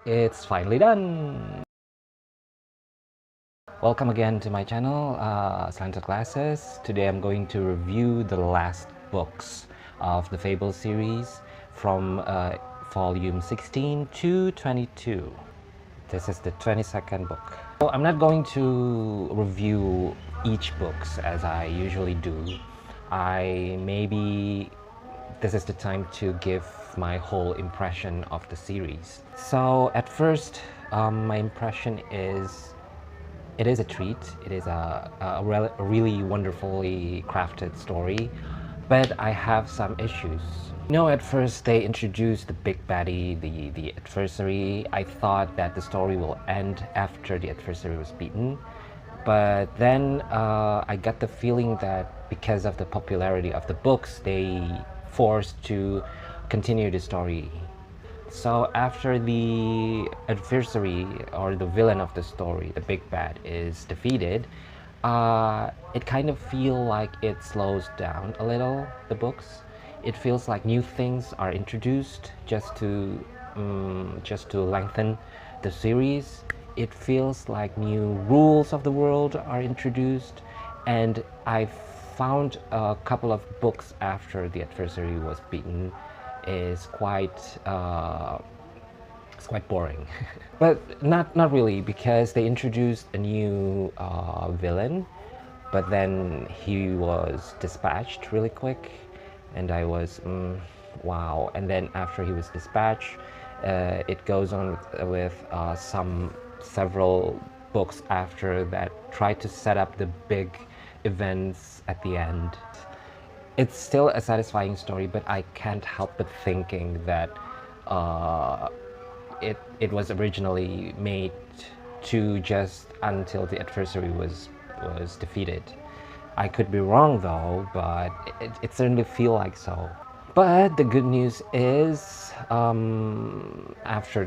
It's finally done! Welcome again to my channel, Slanted Glasses. Today I'm going to review the last books of the Fables series from volume 16 to 22. This is the 22nd book. So I'm not going to review each books as I usually do. This is the time to give my whole impression of the series. So at first, my impression is it is a treat. It is a really wonderfully crafted story, but I have some issues. At first they introduced the big baddie, the adversary. I thought that the story will end after the adversary was beaten, but then I got the feeling that because of the popularity of the books, they forced to continue the story. So after the adversary or the villain of the story, the big bad, is defeated, it kind of feels like it slows down a little, the books. It feels like new things are introduced just to lengthen the series. It feels like new rules of the world are introduced, and I found a couple of books after the adversary was beaten is it's quite boring. But not really, because they introduced a new villain, but then he was dispatched really quick, and I was wow. And then after he was dispatched, it goes on with several books after that try to set up the big events at the end. It's still a satisfying story, but I can't help but thinking that it was originally made to just until the adversary was defeated. I could be wrong though, but it certainly feels like so. But the good news is, after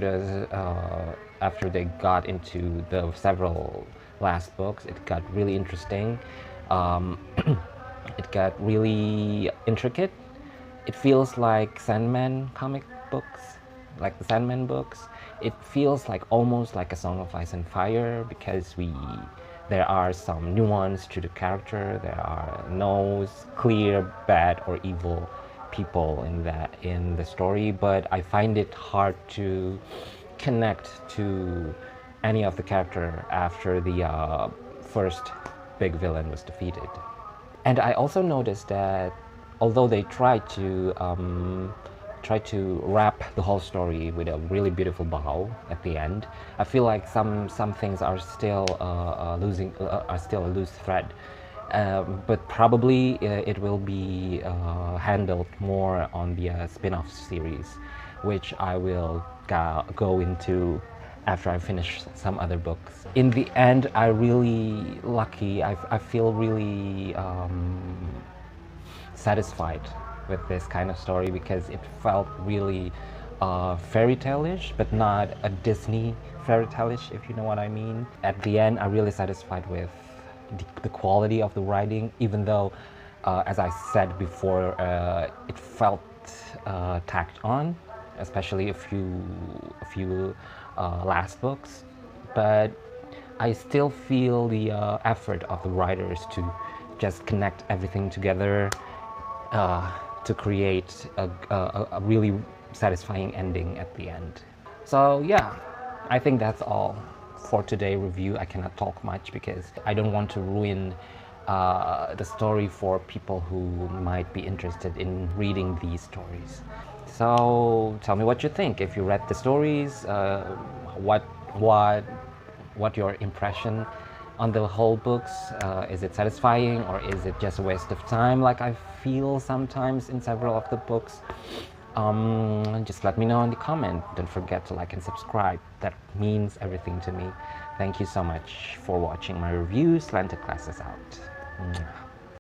they got into the several last books, it got really interesting. It got really intricate. It feels like Sandman comic books, like the Sandman books. It feels like almost like a Song of Ice and Fire, because there are some nuance to the character. There are no clear bad or evil people in the story, but I find it hard to connect to any of the character after the first big villain was defeated. And I also noticed that although they try to wrap the whole story with a really beautiful bow at the end, I feel like some things are still a loose thread. But probably it will be handled more on the spin-off series, which I will go into after I finish some other books. In the end, I really lucky. I feel really satisfied with this kind of story, because it felt really fairy tale-ish, but not a Disney fairy tale-ish, if you know what I mean. At the end, I'm really satisfied with the quality of the writing, even though, as I said before, it felt tacked on, especially a few last books. But I still feel the effort of the writers to just connect everything together to create a really satisfying ending at the end. So yeah, I think that's all for today's review. I cannot talk much because I don't want to ruin the story for people who might be interested in reading these stories. So tell me what you think. If you read the stories, what your impression on the whole books? Is it satisfying, or is it just a waste of time, like I feel sometimes in several of the books? Just let me know in the comment. Don't forget to like and subscribe. That means everything to me. Thank you so much for watching my review. Slanted Glasses out.